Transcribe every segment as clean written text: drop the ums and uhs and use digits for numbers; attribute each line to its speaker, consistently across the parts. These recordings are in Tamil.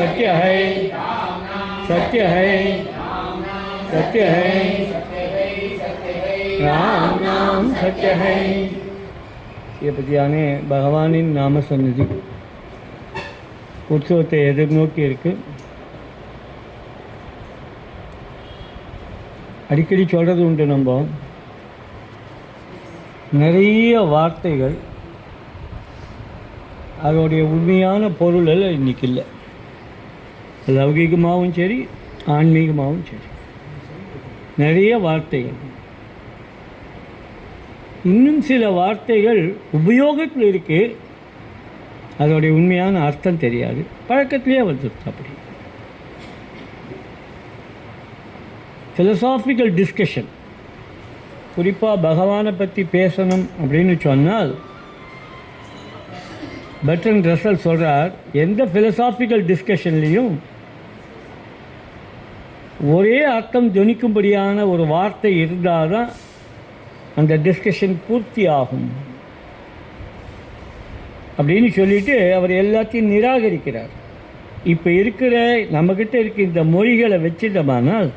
Speaker 1: सत्य है, सत्य है, सत्य है, राम नाम सत्य है. ये பற்றியானே பகவானின் நாம சந்நிதி உற்சவத்தை எதிர்நோக்கி இருக்கு. அடிக்கடி சொல்கிறது உண்டு, நம்ம நிறைய வார்த்தைகள் அதோடைய உண்மையான பொருள் இன்றைக்கி இல்லை. லௌகிகமாகவும் சரி, ஆன்மீகமாகவும் சரி, நிறைய வார்த்தைகள். இன்னும் சில வார்த்தைகள் உபயோகத்தில் இருக்குது, அதோடைய உண்மையான அர்த்தம் தெரியாது, பழக்கத்திலே வந்துடுது. அப்படி ஃபிலசாபிக்கல் டிஸ்கஷன், குறிப்பாக பகவானை பற்றி பேசணும் அப்படின்னு சொன்னால் பெர்ட்ரண்ட் ரசல் சொல்கிறார், எந்த ஃபிலசாபிக்கல் டிஸ்கஷன்லேயும் ஒரே அர்த்தம் துணிக்கும்படியான ஒரு வார்த்தை இருந்தால் தான் அந்த டிஸ்கஷன் பூர்த்தி ஆகும் அப்படின்னு சொல்லிட்டு அவர் எல்லாத்தையும் நிராகரிக்கிறார். இப்போ இருக்கிற நம்மக்கிட்ட இருக்க இந்த மொழிகளை வச்சுட்டோமானால்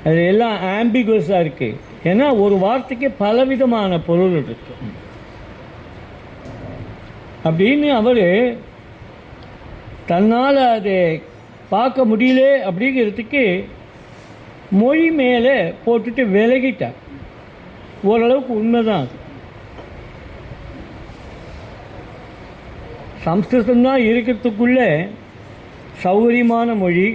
Speaker 1: அது எல்லாம் ஆம்பிகுவஸாக இருக்குது. ஏன்னா ஒரு வார்த்தைக்கு பலவிதமான பொருள் இருக்கு அப்படின்னு அவர் தன்னால் அதை பார்க்க முடியல அப்படிங்கிறதுக்கு மொழி மேலே போட்டுட்டு விலகிட்டார். ஓரளவுக்கு உண்மைதான் அது. சம்ஸ்கிருதம்தான் இருக்கிறதுக்குள்ள சௌகரியமான மொழி.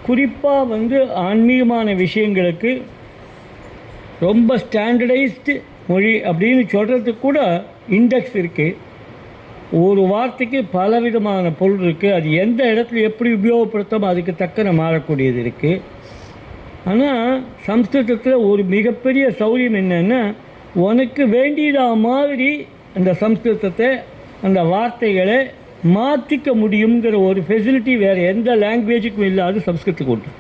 Speaker 1: குறிப்பாக ஆன்மீகமான விஷயங்களுக்கு ரொம்ப ஸ்டாண்டர்டைஸ்டு மொழி அப்படின்னு சொல்கிறதுக்கு கூட இண்டெக்ஸ் இருக்குது. ஒரு வார்த்தைக்கு பலவிதமான பொருள் இருக்குது. அது எந்த இடத்துல எப்படி உபயோகப்படுத்தமோ அதுக்கு தக்கன மாறக்கூடியது இருக்குது. ஆனால் சம்ஸ்கிருதத்தில் ஒரு மிகப்பெரிய சௌரியம் என்னென்னா, உனக்கு வேண்டியதா மாதிரி அந்த சம்ஸ்கிருதத்தை, அந்த வார்த்தைகளை மாற்றிக்க முடியுங்கிற ஒரு ஃபெசிலிட்டி வேறு எந்த லாங்குவேஜுக்கும் இல்லாத சம்ஸ்கிருதத்துக்கு உண்டு.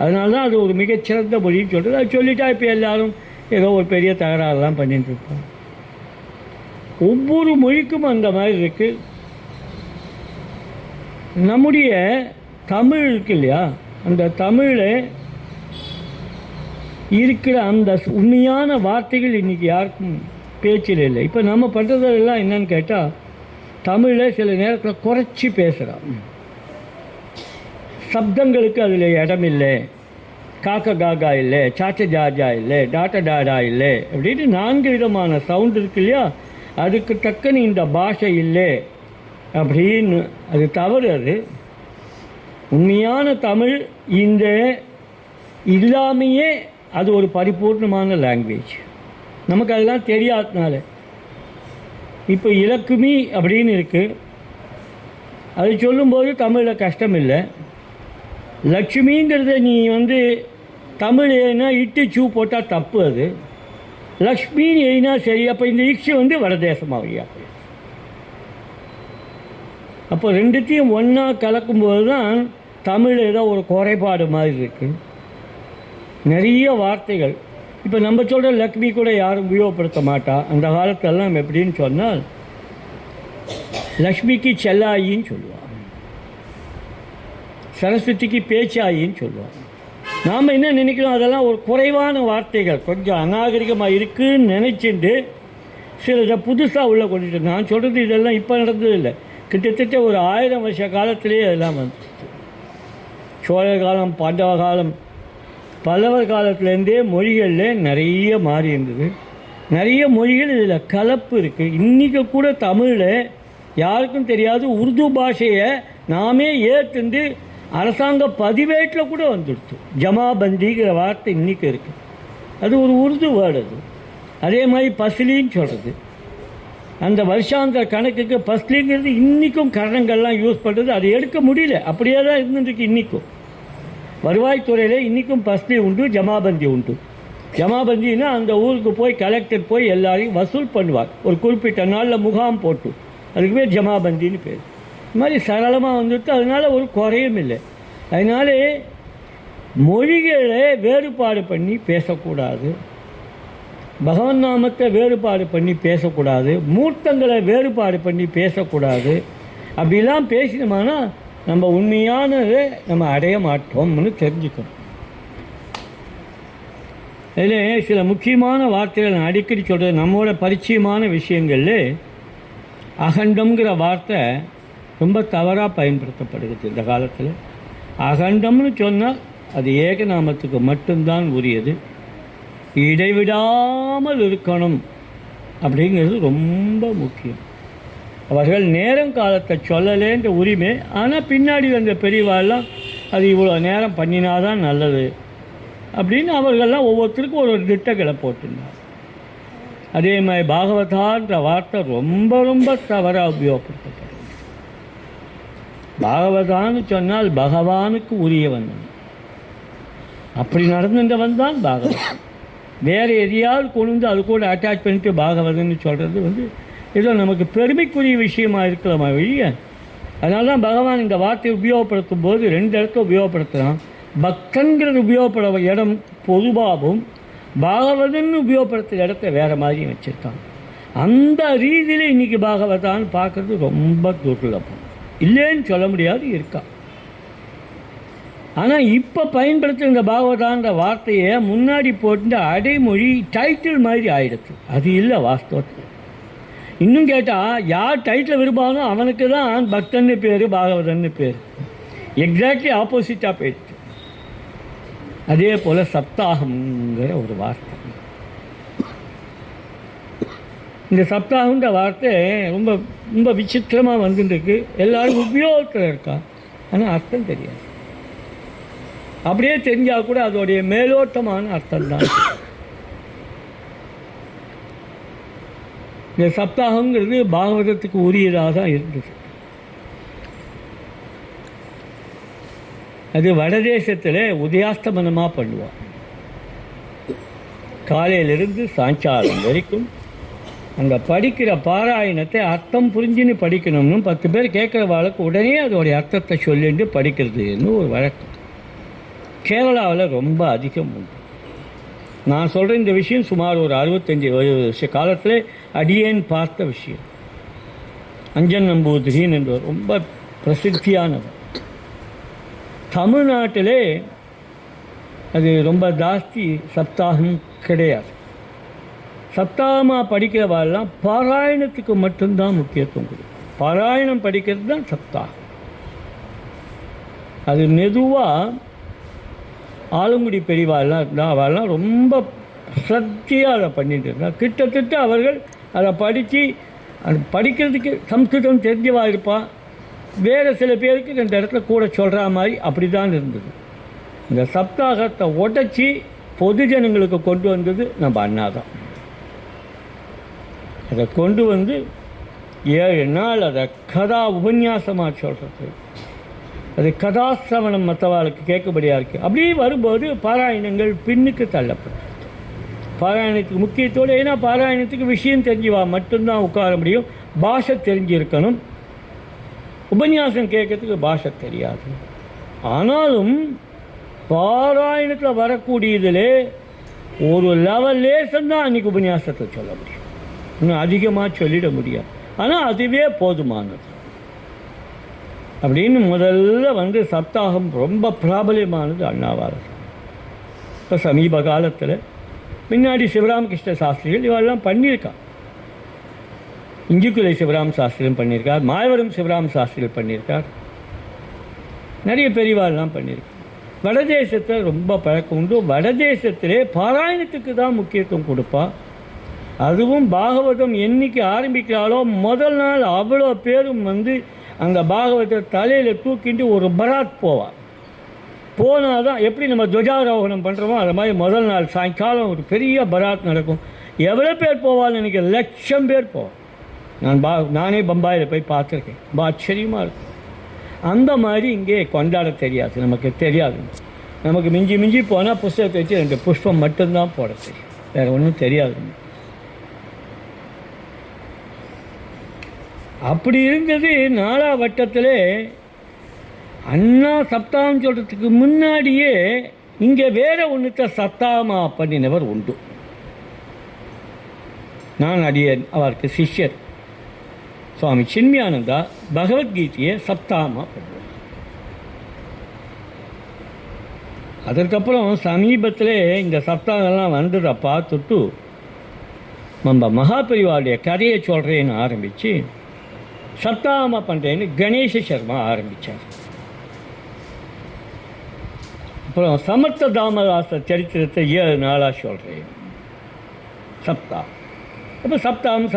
Speaker 1: அதனால தான் அது ஒரு மிகச்சிறந்த மொழின்னு சொல்கிறது. அது சொல்லிட்டா இப்போ எல்லோரும் ஏதோ ஒரு பெரிய தகராறுலாம் பண்ணிட்டு இருப்பாங்க. ஒவ்வொரு மொழிக்கும் அந்த மாதிரி இருக்குது. நம்முடைய தமிழ் இருக்கு இல்லையா, அந்த தமிழில் இருக்கிற அந்த உண்மையான வார்த்தைகள் இன்றைக்கி யாருக்கும் பேச்சில் இல்லை. இப்போ நம்ம பண்ணுறதெல்லாம் என்னன்னு கேட்டால், தமிழில் சில நேரத்தில் குறைச்சி பேசுகிறோம். சப்தங்களுக்கு அதில் இடம் இல்லை, காக்க காகா இல்லை, சாச்ச ஜாஜா இல்லை, டாட்ட டாடா இல்லை அப்படின்னு 4 விதமான சவுண்ட் இருக்கு இல்லையா, அதுக்கு தக்கன இந்த பாஷை இல்லை அப்படின்னு. அது தவறு. அது உண்மையான தமிழ் இந்த இல்லாமையே அது ஒரு பரிபூர்ணமான லாங்குவேஜ். நமக்கு அதெல்லாம் தெரியாதனால இப்போ இலக்குமி அப்படின்னு இருக்குது. அது சொல்லும்போது தமிழில் கஷ்டம் இல்லை. லக்ஷ்மிங்கிறத நீ தமிழ் ஏன்னா இட்டு சூ போட்டால் தப்பு. அது லக்ஷ்மின்னு எழுதினா சரி. அப்போ இந்த இக்ஷு வடதேசமாகியா. அப்போ ரெண்டுத்தையும் ஒன்றா கலக்கும்போது தான் தமிழ் ஏதோ ஒரு குறைபாடு மாதிரி இருக்குது. நிறைய வார்த்தைகள் இப்போ நம்ம சொல்கிற லக்ஷ்மி கூட யாரும் உபயோகப்படுத்த மாட்டா. அந்த காலத்தெல்லாம் எப்படின்னு சொன்னால், லக்ஷ்மிக்கு செல்லாயின்னு சொல்லுவாங்க, சரஸ்வதிக்கு பேச்சாயின்னு சொல்லுவாங்க. நாம் என்ன நினைக்கிறோம், அதெல்லாம் ஒரு குறைவான வார்த்தைகள், கொஞ்சம் அநாகரிகமாக இருக்குதுன்னு நினச்சிட்டு சில புதுசாக உள்ளே கொண்டுட்டு. நான் சொல்கிறது இதெல்லாம் இப்போ நடந்தது இல்லை, கிட்டத்தட்ட ஒரு 1000 வருஷ காலத்திலே அதெல்லாம் சோழர் காலம், பாண்டவ காலம், பல்லவர் காலத்துலேருந்தே மொழிகளில் நிறைய மாறி இருந்தது. நிறைய மொழிகள் இதில் கலப்பு இருக்குது. இன்றைக்கி கூட தமிழில் யாருக்கும் தெரியாது உருது பாஷையை நாமே ஏற்றுண்டு அரசாங்க பதிவேட்டில் கூட வந்துடுச்சு. ஜமாபந்திங்கிற வார்த்தை இன்றைக்கி இருக்குது. அது ஒரு உருது வேர்டு. அது அதே மாதிரி பஸ்லின்னு சொல்கிறது. அந்த வருஷாந்திர கணக்குக்கு பஸ்லிங்கிறது இன்றைக்கும் கரணங்கள்லாம் யூஸ் பண்ணுறது. அதை எடுக்க முடியல, அப்படியே தான் இருந்துருக்கு. இன்றைக்கும் வருவாய்த்துறையில் இன்றைக்கும் பஸ்லி உண்டு, ஜமாபந்தி உண்டு. ஜமாபந்தின்னா அந்த ஊருக்கு போய் கலெக்டர் போய் எல்லாரையும் வசூல் பண்ணுவார். ஒரு குறிப்பிட்ட நாளில் முகாம் போட்டு, அதுக்கு பேர் ஜமாபந்தின்னு பேர். இது மாதிரி சரளமாக வந்துட்டு அதனால் ஒரு குறையும் இல்லை. அதனாலே மொழிகளை வேறுபாடு பண்ணி பேசக்கூடாது. பகவன் நாமத்தை வேறுபாடு பண்ணி பேசக்கூடாது, மூர்த்தங்களை வேறுபாடு பண்ணி பேசக்கூடாது. அப்படிலாம் பேசினோம்னா நம்ம உண்மையானதை நம்ம அடைய மாட்டோம்னு தெரிஞ்சுக்கணும். இதில் சில முக்கியமான வார்த்தைகள் நான் அடிக்கடி சொல்கிறது, நம்மளோட பரிச்சயமான விஷயங்களில் அகண்டம்ங்கிற வார்த்தை ரொம்ப தவறாக பயன்படுத்தப்படுகிறது இந்த காலத்தில். அகண்டம்னு சொன்னால் அது ஏகநாமத்துக்கு மட்டும்தான் உரியது. இடைவிடாமல் இருக்கணும் அப்படிங்கிறது ரொம்ப முக்கியம். அவர்கள் நேரம் காலத்தை சொல்லலேன்ற உரிமை. ஆனால் பின்னாடி வந்த பெரியவாள்லாம் அது இவ்வளோ நேரம் பண்ணினாதான் நல்லது அப்படின்னு அவர்கள்லாம் ஒவ்வொருத்தருக்கும் ஒரு திட்டங்களை போட்டிருந்தார். அதே மாதிரி பாகவதான்ற வார்த்தை ரொம்ப ரொம்ப தவறாக உபயோகப்படுத்தப்படுது. பாகவதான்னு சொன்னால் பகவானுக்கு உரியவன், அப்படி நடந்துட்டவன் தான் பாகவதன். வேறு எதையாவது கொண்டு வந்து அது கூட அட்டாச் பண்ணிட்டு பாகவதன்னு சொல்கிறது ஏதோ நமக்கு பெருமைக்குரிய விஷயமா இருக்கலாமா வெளிய. அதனால தான் பகவான் இந்த வார்த்தையை உபயோகப்படுத்தும் போது 2 இடத்துல உபயோகப்படுத்துகிறான். பக்தன்கிறது உபயோகப்பட இடம் பொதுவாகவும், பாகவதன் உபயோகப்படுத்துகிற இடத்த வேறு மாதிரியும் வச்சுருக்கான். அந்த ரீதியில் இன்றைக்கி பாகவதான்னு பார்க்குறது ரொம்ப துர்லபம். இல்லைன்னு சொல்ல முடியாது, இருக்கா. ஆனால் இப்போ பயன்படுத்துகிற இந்த பாகவதான்ற வார்த்தையை முன்னாடி போட்டு அடைமொழி டைட்டில் மாதிரி ஆகிடுது. அது இல்லை வாஸ்தவத்தில். இன்னும் கேட்டால் யார் டைட்டில் விரும்பானோ அவனுக்கு தான் பக்தன்னு பேர், பாகவதன்னு பேர். எக்ஸாக்ட்லி ஆப்போசிட்டாக போயிடுச்சு. அதே போல் சப்தாகம்ங்கிற ஒரு வார்த்தை, இந்த சப்தாகன்ற வார்த்தை ரொம்ப ரொம்ப விசித்திரமாக வந்துருக்கு. எல்லாரும் உபயோகத்தில் இருக்கா, ஆனால் அர்த்தம் தெரியாது. அப்படியே தெரிஞ்சால் கூட அதோடைய மேலோட்டமான அர்த்தம் தான். இந்த சப்தாகங்கிறது பாகவதத்துக்கு உரியதாக தான் இருந்தது. அது வடதேசத்தில் உதயாஸ்தமனமாக பண்ணுவான். காலையிலிருந்து சாயங்காலம் வரைக்கும் அந்த படிக்கிற பாராயணத்தை அர்த்தம் புரிஞ்சுன்னு படிக்கணும்னு 10 பேர் கேட்குறவாளுக்கு உடனே அதோடைய அர்த்தத்தை சொல்லிட்டு படிக்கிறதுன்னு ஒரு வழக்கம் கேரளாவில் ரொம்ப அதிகம் உண்டு. நான் சொல்கிற இந்த விஷயம் சுமார் ஒரு 65 வருஷ காலத்தில் அடியேன் பார்த்த விஷயம். அஞ்சன் நம்பூதிரின் என்பவர் ரொம்ப பிரசித்தியானவர். தமிழ்நாட்டிலே அது ரொம்ப ஜாஸ்தி சப்தாகம் கிடையாது. சப்தாகமாக படிக்கிறவாள்லாம் பாராயணத்துக்கு மட்டும்தான் முக்கியத்துவம் கொடுக்கும். பாராயணம் படிக்கிறது தான் சப்தாகம். அது மெதுவாக ஆலங்குடி பெரியவாள்லாம் இருந்தால் அவள்லாம் ரொம்ப சத்தியாக அதை பண்ணிட்டு இருந்தால் கிட்டத்தட்ட அவர்கள் அதை படித்து அது படிக்கிறதுக்கு சம்ஸ்கிருதம் தெரிஞ்சவா இருப்பாள். வேறு சில பேருக்கு இந்த இடத்துல கூட சொல்கிற மாதிரி அப்படி தான் இருந்தது. இந்த சப்தாகத்தை உடச்சி பொது ஜனங்களுக்கு கொண்டு வந்தது நம்ம அண்ணா தான். அதை கொண்டு வந்து 7 நாள் அதை கதா உபன்யாசமாக சொல்கிறது. அது கதாசிரவணம் மற்றவாளுக்கு கேட்கபடியாக இருக்குது. அப்படியே வரும்போது பாராயணங்கள் பின்னுக்கு தள்ளப்பட்டது. பாராயணத்துக்கு முக்கியத்தோடு, ஏன்னா பாராயணத்துக்கு விஷயம் தெரிஞ்சுவா மட்டும்தான் உட்கார முடியும். பாஷை தெரிஞ்சிருக்கணும். உபன்யாசம் கேட்கறதுக்கு பாஷை தெரியாது. ஆனாலும் பாராயணத்தில் வரக்கூடியதில் ஒரு லெவல் லேசந்தான் அன்றைக்கி உபன்யாசத்தை சொல்ல முடியும். இன்னும் அதிகமாக சொல்லிட முடியாது. ஆனால் அதுவே போதுமானது அப்படின்னு முதல்ல சப்தாகம் ரொம்ப பிராபல்யமானது அண்ணாவார். இப்போ சமீப காலத்தில் முன்னாடி சிவராமகிருஷ்ண சாஸ்திரிகள் இவெல்லாம் பண்ணியிருக்கான். இஞ்சிக்குலை சிவராம சாஸ்திரியும் பண்ணியிருக்கார், மாயவரம் சிவராம சாஸ்திரிகள் பண்ணியிருக்கார், நிறைய பெரியவாள்லாம் பண்ணியிருக்கார். வடதேசத்தில் ரொம்ப பழக்கம் உண்டு. வடதேசத்திலே பாராயணத்துக்கு தான் முக்கியத்துவம் கொடுப்பா. அதுவும் பாகவதம் என்னைக்கு ஆரம்பிக்கிறாளோ முதல் நாள் அவ்வளோ பேரும் அந்த பாகவத்தை தலையில் தூக்கிட்டு ஒரு பராத் போவாள். போனால் தான் எப்படி நம்ம துவஜாரோகணம் பண்ணுறோமோ அது மாதிரி முதல் நாள் சாயங்காலம் ஒரு பெரிய பராத் நடக்கும். எவ்வளோ பேர் போவாள்னு நினைக்கிற, 1,00,000 பேர் போவாள். நானே பம்பாயில் போய் பார்த்துருக்கேன். ரொம்ப ஆச்சரியமாக இருக்கும். அந்த மாதிரி இங்கே கொண்டாட தெரியாது, நமக்கு தெரியாது. நமக்கு மிஞ்சி மிஞ்சி போனால் புஸ்தகத்தை வச்சு 2 புஷ்பம் மட்டும்தான் போட தெரியும், வேறு ஒன்றும் தெரியாது. அப்படி இருந்தது 4ஆம் வட்டத்தில் அண்ணா சப்தாகம் சொல்கிறதுக்கு முன்னாடியே இங்கே வேறு ஒன்றுத்த சப்தாகமாக பண்ணினவர் உண்டு. நான் அடியேன் அவருக்கு சிஷ்யர். சுவாமி சின்மயானந்தா பகவத்கீதையை சப்தாகமாக பண்ணுவார். அதற்கப்புறம் சமீபத்தில் இந்த சப்தாகம்லாம் வந்ததை பார்த்துட்டு நம்ம மகாபரிவாருடைய கதையை சொல்கிறேன்னு ஆரம்பித்து சப்தாகமாக பண்ணுறேன்னு கணேச சர்மா ஆரம்பித்தார். அப்புறம் சமர்த்த தாமதாச சரித்திரத்தை 7 நாளாக சொல்கிறேன் சப்தாகம். அப்போ சப்தாகம்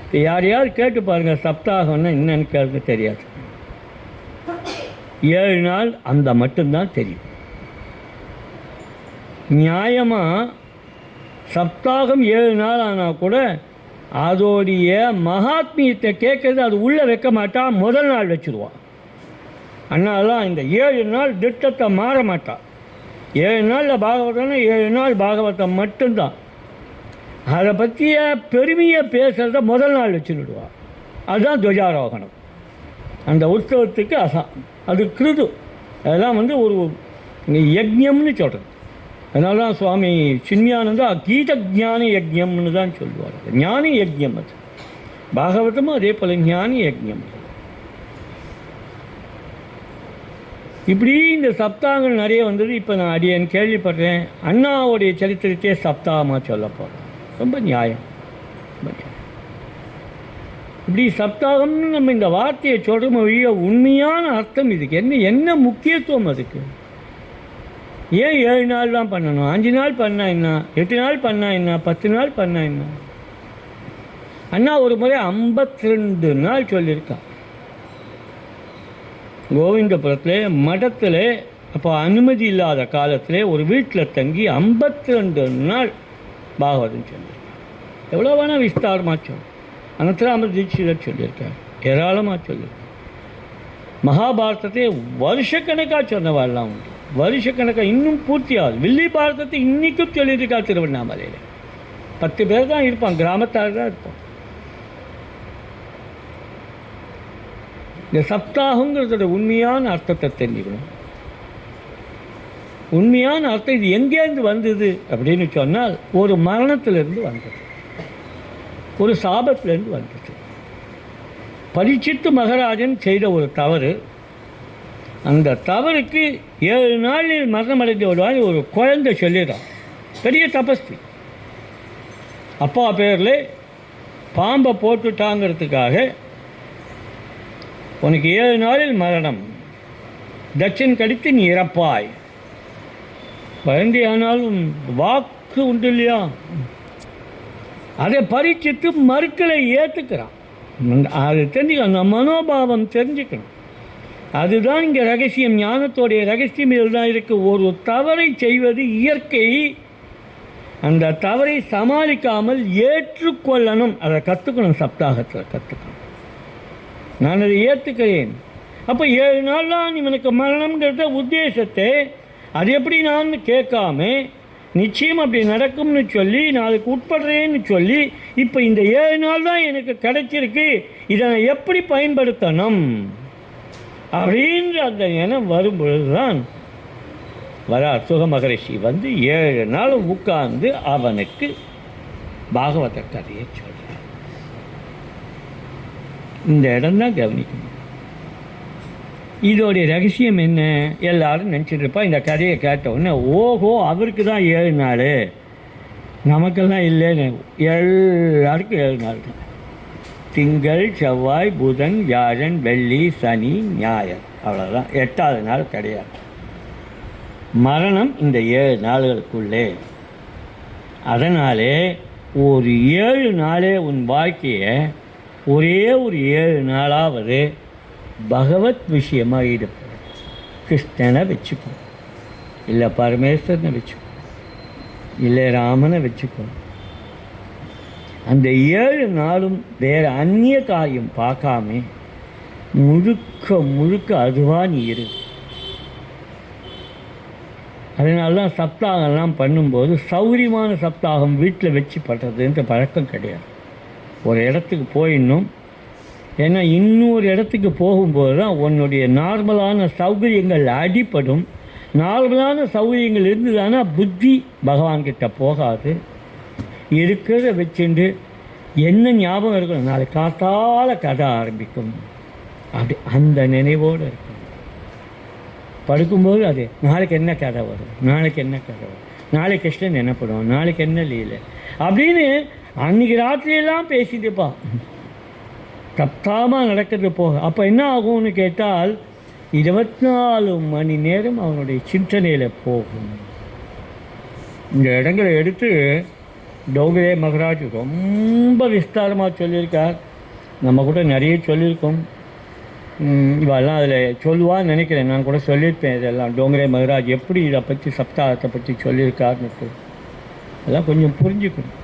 Speaker 1: இப்போ யார் கேட்டு பாருங்கள் சப்தாகம்னா என்னன்னு கேட்க தெரியாது. 7 நாள் அந்த மட்டும்தான் தெரியும். நியாயமாக சப்தாகம் 7 நாள் ஆனால் கூட அதோடைய மகாத்மியத்தை கேட்கறது அது உள்ளே வைக்க மாட்டான், முதல் நாள் வச்சுருவான். அதனால இந்த 7 நாள் திட்டத்தை மாற மாட்டான். 7 நாளில் பாகவதம்னா 7 நாள் பாகவதம் மட்டும்தான். அதை பற்றிய பெருமையை பேசுகிறத முதல் நாள் வச்சுடுவான். அதுதான் துவஜாரோகணம். அந்த உற்சவத்துக்கு அது கிருது. அதெல்லாம் ஒரு யஜ்யம்னு சொல்கிறது. அதனால தான் சுவாமி சின்மயானந்தா கீத ஞான யஜ்யம்னு தான் சொல்லுவார். ஞான யஜ்யம் அது. பாகவதமும் அதே போல் ஞான யஜ்யம். இப்படி இந்த சப்தாகங்கள் நிறைய வந்தது. இப்போ நான் அடியேன் கேள்விப்படுறேன், அண்ணாவுடைய சரித்திரத்தையே சப்தாகமாக சொல்ல போகிறேன். ரொம்ப நியாயம். இப்படி சப்தாகம்னு நம்ம இந்த வார்த்தையை சொல்கிற வழிய உண்மையான அர்த்தம் இதுக்கு என்ன முக்கியத்துவம் அதுக்கு? ஏன் 7 நாள் தான் பண்ணணும்? 5 நாள் பண்ணால் என்ன, 8 நாள் பண்ணால் என்ன, 10 நாள் பண்ணால் என்ன? அண்ணா ஒரு முறை 52 நாள் சொல்லியிருக்கான். கோவிந்தபுரத்தில் மடத்தில் அப்போ அனுமதி இல்லாத காலத்தில் ஒரு வீட்டில் தங்கி 52 நாள் பாகவதம் சொல்லியிருக்கான். எவ்வளோ வேணால் விஸ்தாரமாக சொல்லும். அனந்தராம தீட்சிதர் சொல்லியிருக்கார், ஏராளமாக சொல்லியிருக்கார். மகாபாரதத்தை வருஷக்கணக்காக சொன்னவாள்லாம் உண்டு. வருஷக்கணக்காக இன்னும் பூர்த்தி ஆகுது. வில்லி பாரதத்தை இன்றைக்கும் சொல்லியிருக்கா திருவண்ணாமலையில். 10 பேர் தான் இருப்பான், கிராமத்தார் தான் இருப்பான். இந்த சப்தாகங்கிறதோட உண்மையான அர்த்தத்தை தெரிஞ்சுக்கணும். உண்மையான அர்த்தம் இது எங்கேருந்து வந்தது அப்படின்னு சொன்னால் ஒரு மரணத்திலிருந்து வந்தது, ஒரு சாபத்திலிருந்து வந்தது. பரீட்சித்து மகாராஜன் செய்த ஒரு தவறு. அந்த தவறுக்கு 7 நாளில் மரணம் அடைந்து வருவாங்க. ஒரு குழந்தை சொல்லிடுறான், பெரிய தபஸ்வி. அப்பா பேரில் பாம்பை போட்டுட்டாங்கிறதுக்காக உனக்கு 7 நாளில் மரணம், தட்சன் கடித்து நீ இறப்பாய். குழந்தையானாலும் வாக்கு உண்டு இல்லையா, அதை பரீட்சித்து மறுக்களை ஏற்றுக்கிறான். அது தெரிஞ்சுக்கணும், அந்த மனோபாவம் தெரிஞ்சுக்கணும். அதுதான் இங்கே ரகசியம், ஞானத்தோடைய ரகசியம் இதுதான் இருக்குது. ஒரு தவறை செய்வது இயற்கை. அந்த தவறை சமாளிக்காமல் ஏற்றுக்கொள்ளணும். அதை கற்றுக்கணும், சப்தாகத்தில் கற்றுக்கணும். நான் அதை ஏற்றுக்கிறேன். அப்போ 7 நாள் தான் இவனுக்கு மரணம்ங்கிறத உத்தேசத்தை அது எப்படி நான் கேட்காம நிச்சயம் அப்படி நடக்கும்னு சொல்லி நான் அதுக்கு உட்படுறேன்னு சொல்லி இப்போ இந்த 7 நாள் தான் எனக்கு கிடைச்சிருக்கு, இதை நான் எப்படி பயன்படுத்தணும் அப்படின்ற அந்த எண்ணம் வரும்பொழுது தான் வரார் சுக மகரிஷி 7 நாள் உட்கார்ந்து அவனுக்கு பாகவத கதையை சொல்கிறார். இந்த இடம்தான் கவனிக்கணும். இதோடைய ரகசியம் என்ன? எல்லாரும் நினச்சிட்டு இருப்பா. இந்த கதையை கேட்ட உடனே ஓஹோ அவருக்கு தான் 7 நாள், நமக்கெல்லாம் இல்லைன்னு. எல்லாருக்கும் 7 நாள் தான். திங்கள், செவ்வாய், புதன், வியாழன், வெள்ளி, சனி, ஞாயிறு, அவ்வளோதான். 8வது நாள் கிடையாது. மரணம் இந்த 7 நாள்களுக்குள்ளே. அதனாலே ஒரு 7 நாளே உன் வாழ்க்கையை ஒரே ஒரு 7 நாளாவது பகவத் விஷயமாக ஈடுபடும். கிருஷ்ணனை வச்சுக்கோ, இல்லை பரமேஸ்வரனை வச்சுக்கோ, இல்லை ராமனை வச்சுக்கோ. அந்த 7 நாளும் வேறு அந்நிய காரியம் பார்க்காம முழுக்க அதுவாக நீ இரு. அதனால தான் சப்தாகம்லாம் பண்ணும்போது சௌரியமான சப்தாகம் வீட்டில் வச்சு பண்ணுறதுன்ற பழக்கம் கிடையாது. ஒரு இடத்துக்கு போயிடணும். ஏன்னா இன்னொரு இடத்துக்கு போகும்போது தான் உன்னுடைய நார்மலான சௌகரியங்கள் அடிப்படும். நார்மலான சௌகரியங்கள் இருந்ததுன்னா புத்தி பகவான்கிட்ட போகாது. இருக்கிறத வச்சுட்டு என்ன ஞாபகம் இருக்கணும், நாளைக்கு காத்தால கதை ஆரம்பிக்கும், அப்படி அந்த நினைவோடு இருக்கும். படுக்கும்போது அது நாளைக்கு என்ன கதை வரும், நாளைக்கு என்ன கதை வரும், நாளைக்கு கிருஷ்ணன் என்ன பண்ணுவோம், நாளைக்கு என்ன லீலை அப்படின்னு அன்றைக்கி ராத்திரியெல்லாம் பேசிட்டுப்பா தப்பாமல் நடக்கிறது போக. அப்போ என்ன ஆகும்னு கேட்டால் 24 மணி நேரம் அவனுடைய சிந்தனையில் போகும். இந்த இடங்களை எடுத்து டோங்கரே மகராஜ் ரொம்ப விஸ்தாரமாக சொல்லியிருக்கார். நம்ம கூட நிறைய சொல்லியிருக்கோம். இவெல்லாம் அதில் சொல்லுவான்னு நினைக்கிறேன். நான் கூட சொல்லியிருப்பேன் இதெல்லாம். டோங்கரே மகராஜ் எப்படி இதை பற்றி சப்தாகத்தை பற்றி சொல்லியிருக்காருன்னு அதெல்லாம் கொஞ்சம் புரிஞ்சுக்கணும்.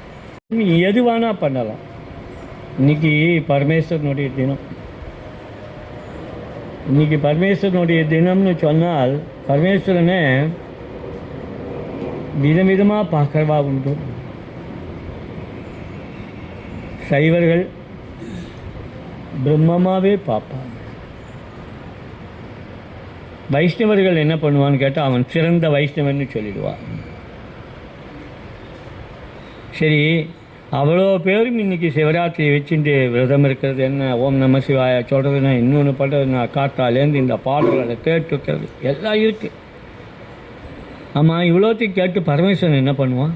Speaker 1: எது வேணால் பண்ணலாம். இன்றைக்கி பரமேஸ்வரனுடைய தினம். இன்றைக்கி பரமேஸ்வரனுடைய தினம்னு சொன்னால் பரமேஸ்வரனை விதவிதமாக பார்க்கறவா உண்டு. சைவர்கள் பிரம்மமாகவே பார்ப்பாங்க. வைஷ்ணவர்கள் என்ன பண்ணுவான்னு கேட்டால் அவன் சிறந்த வைஷ்ணவன்னு சொல்லிடுவான். சரி, அவ்வளோ பேரும் இன்றைக்கி சிவராத்திரி வச்சுட்டு விரதம் இருக்கிறது என்ன, ஓம் நம சிவாய சொல்கிறதுனா, இன்னொன்று பண்ணுறதுனா, காத்தாலேருந்து இந்த பாடல்களை கேட்டு வைக்கிறது எல்லாம் இருக்குது. ஆமாம், இவ்வளோத்தையும் கேட்டு பரமேஸ்வரன் என்ன பண்ணுவான்?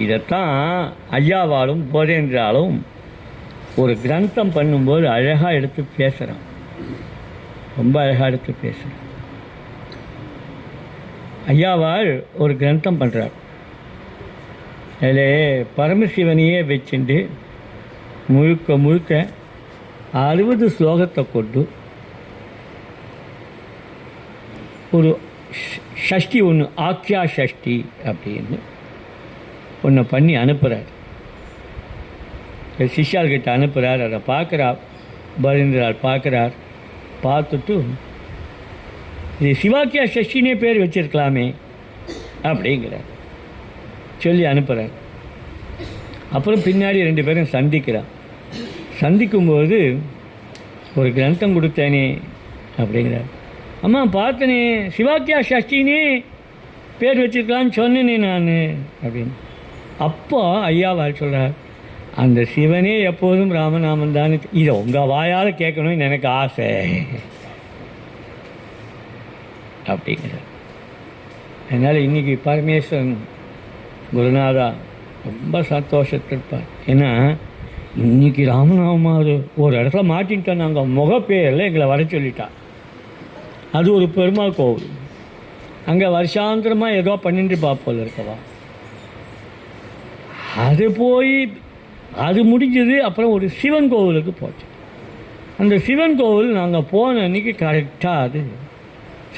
Speaker 1: இதைத்தான் ஐயாவாலும் போதேந்திராலும் ஒரு கிரந்தம் பண்ணும்போது அழகாக எடுத்து பேசுகிறான். ரொம்ப அழகாக எடுத்து பேசுகிறான். ஐயாவாள் ஒரு கிரந்தம் பண்ணுறார். அதில் பரமசிவனையே வச்சுட்டு முழுக்க முழுக்க 60 ஸ்லோகத்தை கொண்டு ஒரு ஷஷ்டி ஒன்று, ஆக்கியா ஷஷ்டி அப்படின்னு ஒன்று பண்ணி அனுப்புகிறார். சிஷ்யாள்கிட்ட அனுப்புகிறார். அதை பார்க்குறார். பரீந்திரால் பார்க்குறார். பார்த்துட்டு இது சிவாக்கியா ஷஷ்டினே பேர் வச்சிருக்கலாமே அப்படிங்கிறார். சொல்லி அனுப்புகிறார். அப்புறம் பின்னாடி 2 பேரும் சந்திக்கிறார். சந்திக்கும்போது ஒரு கிரந்தம் கொடுத்தேனே அப்படிங்கிறார். அம்மா பார்த்தனே, சிவாக்கியா ஷஷ்டினே பேர் வச்சிருக்கலான்னு சொன்னேனே நான் அப்படின்னு. அப்போ ஐயாவால் சொல்கிறார், அந்த சிவனே எப்போதும் ராமநாமன் தானே, இதை உங்கள் வாயால் கேட்கணும்னு எனக்கு ஆசை அப்படிங்கிறார். அதனால் இன்றைக்கி பரமேஸ்வரன் குருநாதா ரொம்ப சந்தோஷத்திருப்பார். ஏன்னா இன்றைக்கி ராமநாமாவது ஒரு இடத்துல மாட்டின்ட்டோம். நாங்கள் முகப்பேரில் எங்களை வர சொல்லிட்டா. அது ஒரு பெருமாள் கோவில். அங்கே வருஷாந்திரமாக ஏதோ பண்ணிட்டு பார்ப்போல் இருக்கவா. அது போய் அது முடிஞ்சது. அப்புறம் ஒரு சிவன் கோவிலுக்கு போச்சு. அந்த சிவன் கோவில் நாங்கள் போன அன்றைக்கி கரெக்டாக அது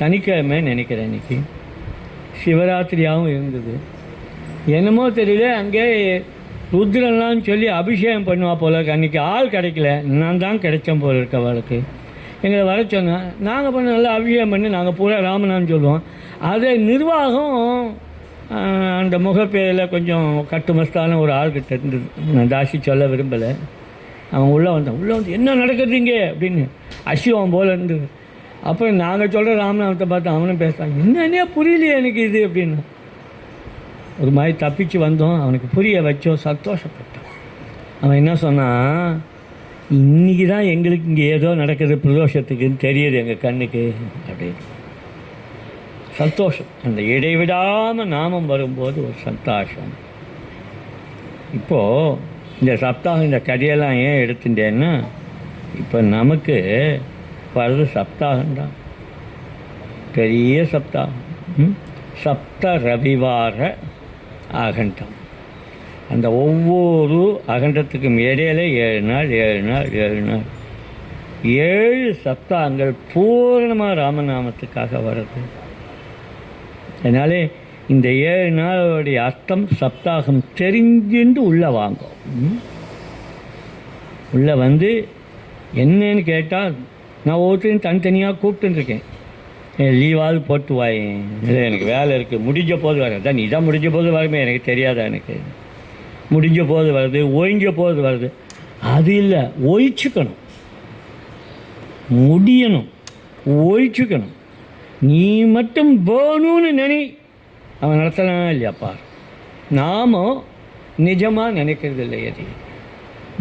Speaker 1: சனிக்கிழமை நினைக்கிறேன். அன்றைக்கி சிவராத்திரியாகவும் இருந்தது. என்னமோ தெரியல, அங்கே ருத்ரன்லாம் சொல்லி அபிஷேகம் பண்ணுவா போல இருக்கு. அன்றைக்கி ஆள் கிடைக்கல, நான் தான் கிடைச்சேன் போல இருக்க அவளுக்கு. எங்களை வர சொன்னேன். நாங்கள் பண்ண நல்லா அபிஷேகம் பண்ணி நாங்கள் பூரா ராமனான்னு சொல்லுவோம். அதை நிர்வாகம் அந்த முகப்பேரில் கொஞ்சம் கட்டுமஸ்தான ஒரு ஆள்கிட்ட இருந்தது. நான் தாசி சொல்ல விரும்பலை. அவன் உள்ளே வந்து என்ன நடக்குது இங்கே அப்படின்னு அசிவம் போல் இருந்தது. அப்புறம் நாங்கள் சொல்கிற ராமநாமத்தை பார்த்து அவனும் பேசுகிறான். என்னன்னே புரியலையே எனக்கு இது அப்படின்னு. ஒரு மாதிரி தப்பிச்சு வந்தோம். அவனுக்கு புரிய வச்சோம். சந்தோஷப்பட்டான். அவன் என்ன சொன்னான், இன்றைக்கி தான் எங்களுக்கு இங்கே ஏதோ நடக்குது பிரதோஷத்துக்குன்னு தெரியுது எங்கள் கண்ணுக்கு அப்படின்னு. சந்தோஷம். அந்த இடைவிடாமல் நாமம் வரும்போது ஒரு சந்தோஷம். இப்போது இந்த சப்தாகம், இந்த கதையெல்லாம் ஏன் எடுத்துட்டேன்னா, இப்போ நமக்கு வர்றது சப்தாகம்தான். பெரிய சப்தாகம். சப்த ரவிவார அகண்டம். அந்த ஒவ்வொரு அகண்டத்துக்கும் இடையில 7 நாள் 7 நாள் 7 நாள் 7 சப்தாகங்கள் பூரணமாக ராமநாமத்துக்காக வருது. அதனாலே இந்த 7 நாளுடைய அர்த்தம் சப்தாகம் தெரிஞ்சுட்டு உள்ளே வாங்கும். உள்ளே வந்து என்னன்னு கேட்டால், நான் ஒவ்வொருத்தரையும் தனித்தனியாக கூப்பிட்டுருக்கேன். லீவாவது போட்டு வாயேன், இல்லை எனக்கு வேலை இருக்குது, முடிஞ்ச போது வர தான். நீ தான் முடிஞ்ச போது வருமே, எனக்கு தெரியாதா? எனக்கு முடிஞ்ச போது வருது, ஓய்ஞ்ச போது வருது. அது இல்லை, ஒழிச்சுக்கணும், முடியணும். ஒழிச்சுக்கணும். நீ மட்டும் வேணும்னு நினை, அவன் நடத்தலாம் இல்லையாப்பா. நாம் நிஜமாக நினைக்கிறது இல்லை. எது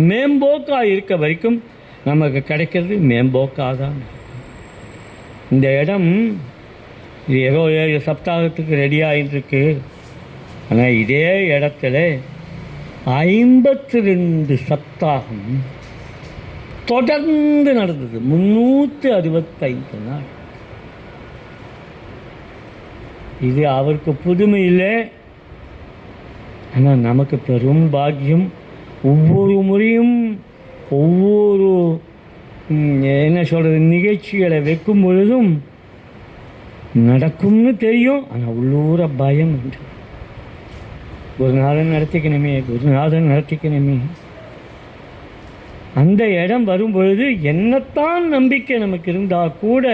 Speaker 1: மேம்போக்காக இருக்க வரைக்கும் நமக்கு கிடைக்கிறது மேம்போக்காக தான். இந்த இடம் இது ஏதோ 7 சப்தாகத்துக்கு ரெடி ஆகிட்டுருக்கு. ஆனால் இதே இடத்துல 52 சப்தாகம் தொடர்ந்து நடந்தது. 365 நாள். இது அவருக்கு புதுமை இல்லை, ஆனால் நமக்கு பெரும் பாக்கியம். ஒவ்வொரு முறையும் ஒவ்வொரு என்ன சொல்கிறது நிகழ்ச்சிகளை வைக்கும் பொழுதும் நடக்கும்னு தெரியும். ஆனால் உள்ளூர பயம் உண்டு. குருநாதன் நடத்திக்கணுமே. அந்த இடம் வரும் பொழுது என்னத்தான் நம்பிக்கை நமக்கு இருந்தால் கூட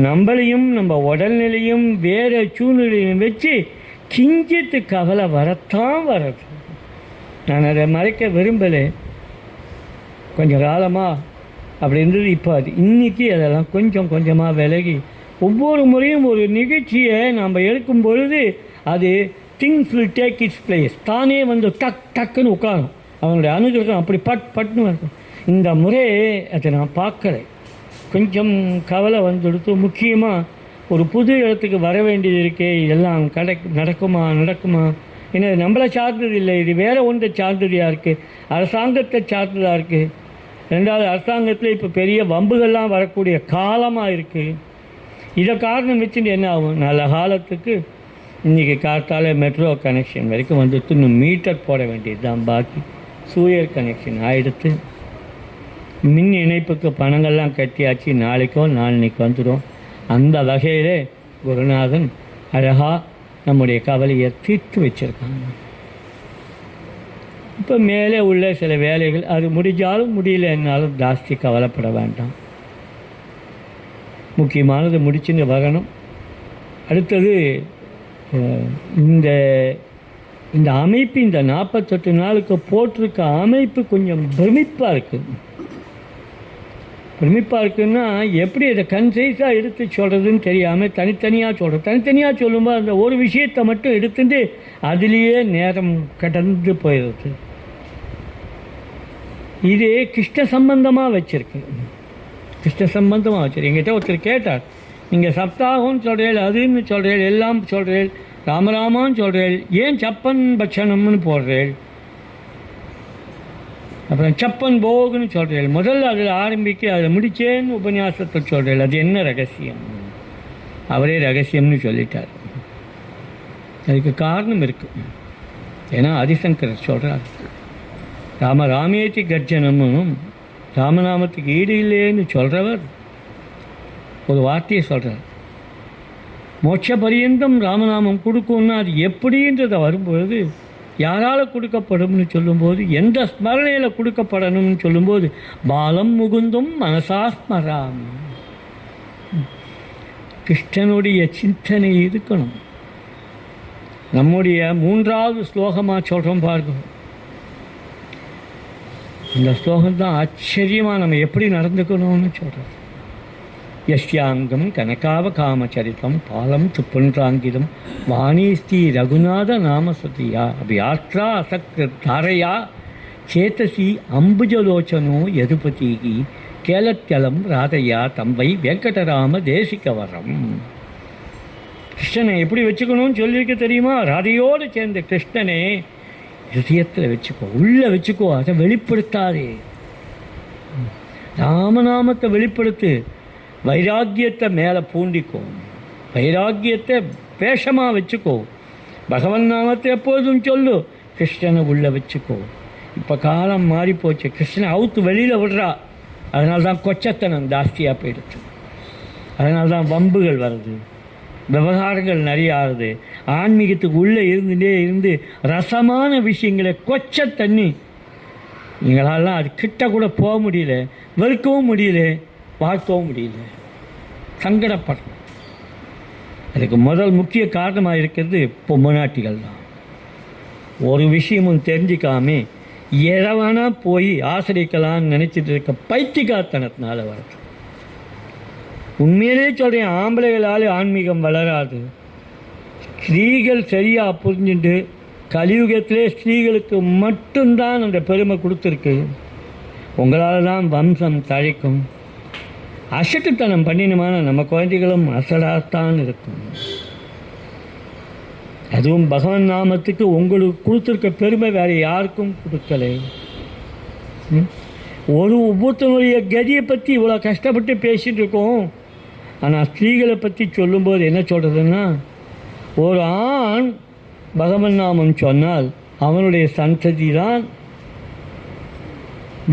Speaker 1: நம்மளையும் நம்ம உடல்நிலையும் வேறு சூழ்நிலையும் வச்சு கிஞ்சித்து கவலை வரத்தான் வரது. நான் அதை மறைக்க விரும்பலை. கொஞ்சம் காலமாக அப்படி இருந்தது. இப்போ அது இன்றைக்கி அதெல்லாம் கொஞ்சம் கொஞ்சமாக விலகி ஒவ்வொரு முறையும் ஒரு நிகழ்ச்சியை நாம் எடுக்கும் பொழுது அது things will take it's place. தானே வந்து டக்குன்னு உட்காரும். அவனுடைய அனுகிரகம் அப்படி பட்டுன்னு இருக்கும். இந்த முறை அதை நான் பார்க்கலை. கொஞ்சம் கவலை வந்துடுத்து. முக்கியமாக ஒரு புது இடத்துக்கு வர வேண்டியது இருக்கே, இதெல்லாம் நடக்குமா ஏன்னா நம்மளை சார்ந்தது இல்லை, இது வேறு ஒன்றை சார்ந்ததாக இருக்குது, அரசாங்கத்தை சார்ந்ததாக இருக்குது. ரெண்டாவது அரசாங்கத்தில் இப்போ பெரிய வம்புகள்லாம் வரக்கூடிய காலமாக இருக்குது. இதை காரணம் வச்சுட்டு என்ன ஆகும், நல்ல காலத்துக்கு இன்றைக்கி காத்தால மெட்ரோ கனெக்ஷன் வரைக்கும் வந்துட்டு இன்னும் மீட்டர் போட வேண்டியது தான் பாக்கி. சூரியர் கனெக்ஷன் ஆகிடுத்து. மின் இணைப்புக்கு பணங்கள்லாம் கட்டியாச்சு. நாளைக்கோ நாளைக்கு வந்துடும். அந்த வகையில் குருநாதன் அழகாக நம்முடைய கவலையை தீர்த்து வச்சுருக்காங்க. இப்போ மேலே உள்ள சில வேலைகள் அது முடிஞ்சாலும் முடியலன்னாலும் ஜாஸ்தி கவலைப்பட வேண்டாம். முக்கியமானது முடிச்சுன்னு வரணும். அடுத்தது இந்த அமைப்பு, இந்த 48 நாளுக்கு போட்டிருக்க அமைப்பு கொஞ்சம் பிரமிப்பாக இருக்குன்னா எப்படி அதை கன்சைஸாக எடுத்து சொல்கிறதுன்னு தெரியாமல் தனித்தனியாக சொல்லும்போது அந்த ஒரு விஷயத்தை மட்டும் எடுத்துட்டு அதுலேயே நேரம் கடந்து போயிடுது. இது கிருஷ்ண சம்பந்தமாக வச்சுருக்கு. என்கிட்ட ஒருத்தர் கேட்டார், நீங்கள் சப்தாகம்னு சொல்கிறேன், அதுன்னு சொல்கிறேன், எல்லாம் சொல்கிறேன், ராமராமான்னு சொல்கிறேன், ஏன் சப்பன் பட்சணம்னு போடுறேன், அப்புறம் சப்பன் போகுன்னு சொல்கிறேன், முதல்ல அதில் ஆரம்பிக்க அதில் முடிச்சேன்னு உபன்யாசத்தை சொல்கிறேன், அது என்ன ரகசியம்? அவரே ரகசியம்னு சொல்லிட்டார். அதுக்கு காரணம் இருக்குது. ஏன்னா ஆதிசங்கரர் சொல்கிறார், ராமேதி கர்ஜனமும் ராமநாமத்துக்கு ஈடு இல்லைன்னு சொல்கிறவர் ஒரு வார்த்தையை சொல்கிறார். மோட்ச பரியந்தம் ராமநாமம் கொடுக்கும்னா அது எப்படின்றத வரும்பொழுது யாரால் கொடுக்கப்படும்னு சொல்லும்போது, எந்த ஸ்மரணையில் கொடுக்கப்படணும்னு சொல்லும்போது, பாலம் முகுந்தும் மனசா ஸ்மராம், கிருஷ்ணனுடைய சிந்தனை இருக்கணும். நம்முடைய 3வது ஸ்லோகமாக சொல்கிறோம் பாருங்க. இந்த ஸ்லோகம் தான் ஆச்சரியமாக நம்ம எப்படி நடந்துக்கணும்னு சொல்கிறது. யஷ்யாங்கம் கனகாவ காமச்சரித்தம் பாலம் சுப்புன்றாங்கிதம் வாணிஸ்தி ரகுநாத நாமசதியா அபியாத்ரா அசக்ர தாரையா சேத்தசி அம்புஜலோச்சனோ யதுபதிகி கேலத்தலம் ராதையா தம்பை வெங்கடராம தேசிகவரம். கிருஷ்ணனை எப்படி வச்சுக்கணும்னு சொல்லியிருக்க தெரியுமா? ராதையோடு சேர்ந்த கிருஷ்ணனை இதயத்தில் வச்சுக்கோ, உள்ளே வச்சுக்கோ, அதை வெளிப்படுத்தாதே. ராமநாமத்தை வெளிப்படுத்து. வைராக்கியத்தை மேலே பூண்டிக்கோ, வைராக்கியத்தை வேஷமாக வச்சுக்கோ. பகவன் நாமத்தை எப்போதும் சொல்லு, கிருஷ்ணனை உள்ளே வச்சுக்கோ. இப்போ காலம் மாறிப்போச்சு, கிருஷ்ணனை அவுத்து வெளியில் விடுறா. அதனால தான் கொச்சத்தனம் ஜாஸ்தியாக போயிடுச்சு. அதனால தான் வம்புகள் வருது, விவகாரங்கள் நிறைய ஆகுது. ஆன்மீகத்துக்கு உள்ளே இருந்து ரசமான விஷயங்களை கொச்ச தண்ணி நீங்களாலாம் அது கிட்ட கூட போக முடியல, வெறுக்கவும் முடியல, வாழ்க்கவும் முடியல, சங்கடப்படணும். அதுக்கு முக்கிய காரணமாக இருக்கிறது பொம்மநாட்டிகள் தான். ஒரு விஷயமும் தெரிஞ்சிக்காமல் எதவானா போய் ஆசிரியக்கலான்னு நினச்சிட்டு இருக்க பைத்தியக்காரத்தனத்தினால வருது. உண்மையிலே சொல்கிறேன், ஆம்பளைகளால் ஆன்மீகம் வளராது. ஸ்திரீகள் சரியாக புரிஞ்சுட்டு கலியுகத்திலே ஸ்திரீகளுக்கு மட்டும்தான் அந்த பெருமை கொடுத்துருக்கு. உங்களால் தான் வம்சம் தழைக்கும். அசட்டுத்தனம் பண்ணினமான நம்ம குழந்தைகளும் அசடாத்தான் இருக்கும். அதுவும் பகவான் நாமத்துக்கு உங்களுக்கு கொடுத்துருக்க பெருமை வேறு யாருக்கும் கொடுக்கலை. ஒவ்வொருத்தனுடைய கதியை பற்றி இவ்வளோ கஷ்டப்பட்டு பேசிகிட்டு இருக்கோம். ஆனால் ஸ்திரீகளை பற்றி சொல்லும்போது என்ன சொல்கிறதுன்னா, ஒரு ஆண் பகவன் நாமம் சொன்னால் அவனுடைய சந்ததி தான்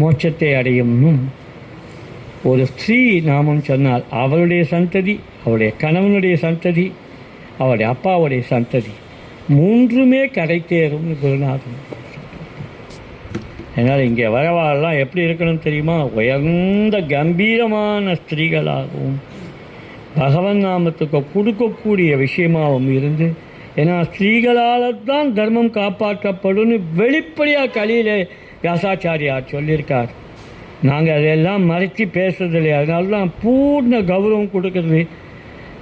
Speaker 1: மோட்சத்தை அடையும்னும், ஒரு ஸ்திரீ நாமம் சொன்னால் அவளுடைய சந்ததி, அவளுடைய கணவனுடைய சந்ததி, அவளுடைய அப்பாவுடைய சந்ததி மூன்றுமே கடை தேரும்னு குருநாதன். அதனால் இங்கே வரவாரெல்லாம் எப்படி இருக்கணும் தெரியுமா? உயர்ந்த கம்பீரமான ஸ்திரீகளாகவும் பகவன் நாமத்துக்கு கொடுக்கக்கூடிய விஷயமாகவும் இருந்து, ஏன்னா ஸ்திரீகளால் தான் தர்மம் காப்பாற்றப்படும்னு வெளிப்படையாக கலியில வியாசாச்சாரியார் சொல்லியிருக்கார். நாங்கள் அதையெல்லாம் மறைச்சி பேசுறதில்லை. அதனால தான் பூர்ண கௌரவம் கொடுக்கறது.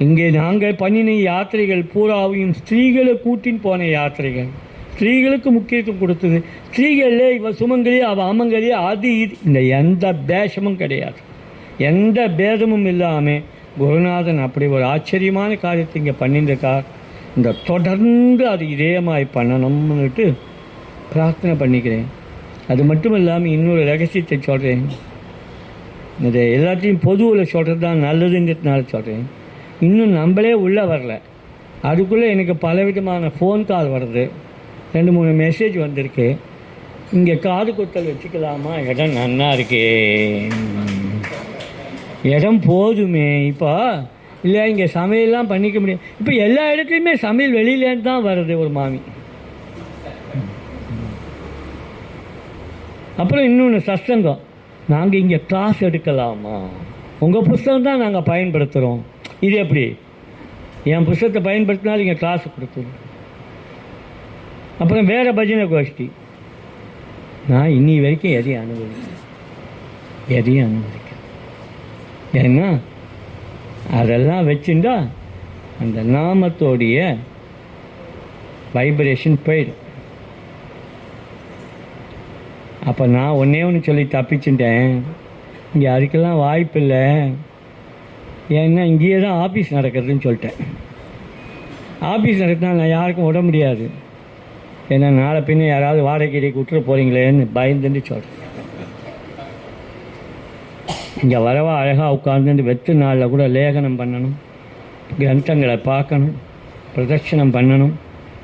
Speaker 1: இங்கே நாங்கள் பண்ணின யாத்திரைகள் பூராவையும் ஸ்திரீகளை கூட்டின்னு போன யாத்திரைகள், ஸ்திரீகளுக்கு முக்கியத்துவம் கொடுத்தது. ஸ்திரீகளே இவ சுமங்கலி அவள் அமங்கலி அது இது இந்த எந்த பேஷமும் கிடையாது. எந்த பேதமும் இல்லாமல் குருநாதன் அப்படி ஒரு ஆச்சரியமான காரியத்தை இங்கே பண்ணியிருக்கார். இந்த தொடர்ந்து அது இதே மாதிரி பண்ணணும்னுட்டு பிரார்த்தனை பண்ணிக்கிறேன். அது மட்டும் இல்லாமல் இன்னொரு ரகசியத்தை சொல்கிறேன். இதை எல்லாத்தையும் பொதுவில் சொல்கிறது தான் நல்லதுங்கிறதுனால சொல்கிறேன். இன்னும் நம்மளே உள்ளே வரல, அதுக்குள்ளே எனக்கு பலவிதமான ஃபோன் கால் வருது, 2-3 மெசேஜ் வந்திருக்கு. இங்கே காது குத்தல் வச்சுக்கலாமா? இடம் நன்னா இருக்கே, இடம் போதுமே. இப்போ இல்லை இங்கே சமையல்லாம் பண்ணிக்க முடியும். இப்போ எல்லா இடத்துலையுமே சமையல் வெளியிலேருந்து தான் வருது ஒரு மாமி. அப்புறம் இன்னொன்று சத்சங்கம், நாங்கள் இங்கே கிளாஸ் எடுக்கலாமா? உங்கள் புஸ்தகம் தான் நாங்கள் பயன்படுத்துகிறோம். இது எப்படி? என் புஸ்தகத்தை பயன்படுத்தினாலும் இங்கே கிளாஸ் கொடுத்துருவோம். அப்புறம் வேறு பஜனை கோஷ்டி. நான் இன்னி வரைக்கும் எதையும் அனுபவிக்கிறேன். ஏன்னா அதெல்லாம் வச்சுட்டா அந்த நாமத்தோடைய வைப்ரேஷன் போயிடும். அப்போ நான் ஒன்று சொல்லி தப்பிச்சுட்டேன். இங்கே அதுக்கெல்லாம் வாய்ப்பு இல்லை. ஏன்னா இங்கேயே தான் ஆஃபீஸ் நடக்கிறதுன்னு சொல்லிட்டேன். ஆஃபீஸ் நடத்தினா நான் யாருக்கும் விட முடியாது. ஏன்னா நாளை பின்ன யாராவது வாடகைக்கு விட்டுட்டு போகிறீங்களேன்னு பயந்துட்டு சொல்கிறேன். இங்கே வரவா அழகாக உட்காந்துட்டு வெற்று நாளில் கூட லேகனம் பண்ணணும், கிரந்தங்களை பார்க்கணும், பிரதட்சணம் பண்ணணும்,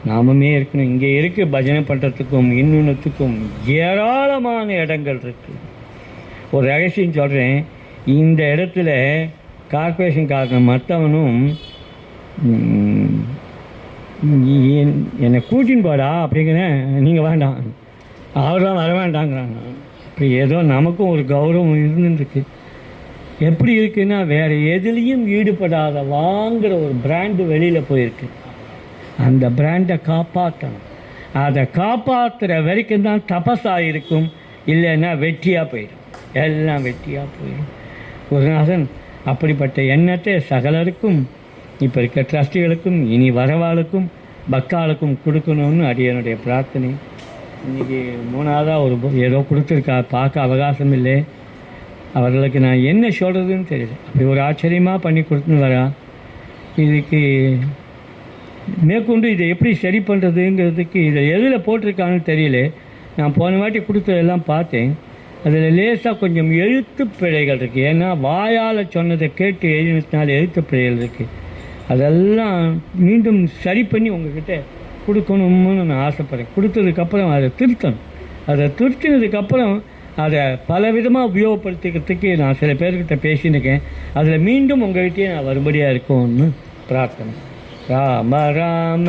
Speaker 1: நாமமே இருக்கணும். இங்கே இருக்குது பஜனை பண்ணுறதுக்கும் இன்னொன்றுத்துக்கும் ஏராளமான இடங்கள் இருக்குது. ஒரு ரகசியம் சொல்கிறேன். இந்த இடத்துல கார்பரேஷன் காரணம் மற்றவனும் என்னை கூட்டின்னு போடா அப்படிங்கிறேன். நீங்கள் வேண்டாம், அவர் தான் வர வேண்டாங்கிறாங்க. அப்படி ஏதோ நமக்கும் ஒரு கௌரவம் இருந்துருக்கு. எப்படி இருக்குன்னா, வேறு எதுலேயும் ஈடுபடாத வாங்குகிற ஒரு பிராண்டு வெளியில் போயிருக்கு. அந்த பிராண்டை காப்பாற்றணும். அதை காப்பாற்றுற வரைக்கும் தான் தபஸாக இருக்கும். இல்லைன்னா வெற்றியாக போயிடும், எல்லாம் வெற்றியாக போயிடும். குருநாதன் அப்படிப்பட்ட எண்ணத்தை சகலருக்கும், இப்போ இருக்க ட்ரஸ்டிகளுக்கும் இனி வரவாளுக்கும் பக்தாளுக்கும் கொடுக்கணும்னு அடியனுடைய பிரார்த்தனை. இன்றைக்கி 3ஆவதாக ஒரு ஏதோ கொடுத்துருக்கா, பார்க்க அவகாசம் இல்லை. அவர்களுக்கு நான் என்ன சொல்கிறதுன்னு தெரியல. அப்படி ஒரு ஆச்சரியமாக பண்ணி கொடுத்துன்னு வரா. இதுக்கு மேற்கொண்டு இதை எப்படி சரி பண்ணுறதுங்கிறதுக்கு இதை எதில் போட்டிருக்கான்னு தெரியல. நான் போன வாட்டி கொடுத்ததெல்லாம் பார்த்தேன். அதில் லேசாக கொஞ்சம் எழுத்து பிழைகள் இருக்குது. ஏன்னா வாயால் சொன்னதை கேட்டு எழுதினதுனால எழுத்து பிழைகள் இருக்குது. அதெல்லாம் மீண்டும் சரி பண்ணி உங்கள்கிட்ட கொடுக்கணும்னு நான் ஆசைப்பட்றேன். கொடுத்ததுக்கப்புறம் அதை திருத்தணும். அதை திருத்தினதுக்கப்புறம் அதை பல விதமாக உபயோகப்படுத்திக்கிறதுக்கு நான் சில பேர்கிட்ட பேசியிருக்கேன். அதில் மீண்டும் உங்கள்கிட்டயே நான் வரும்படியாக இருக்கும்னு பிரார்த்தனை. ராம ராம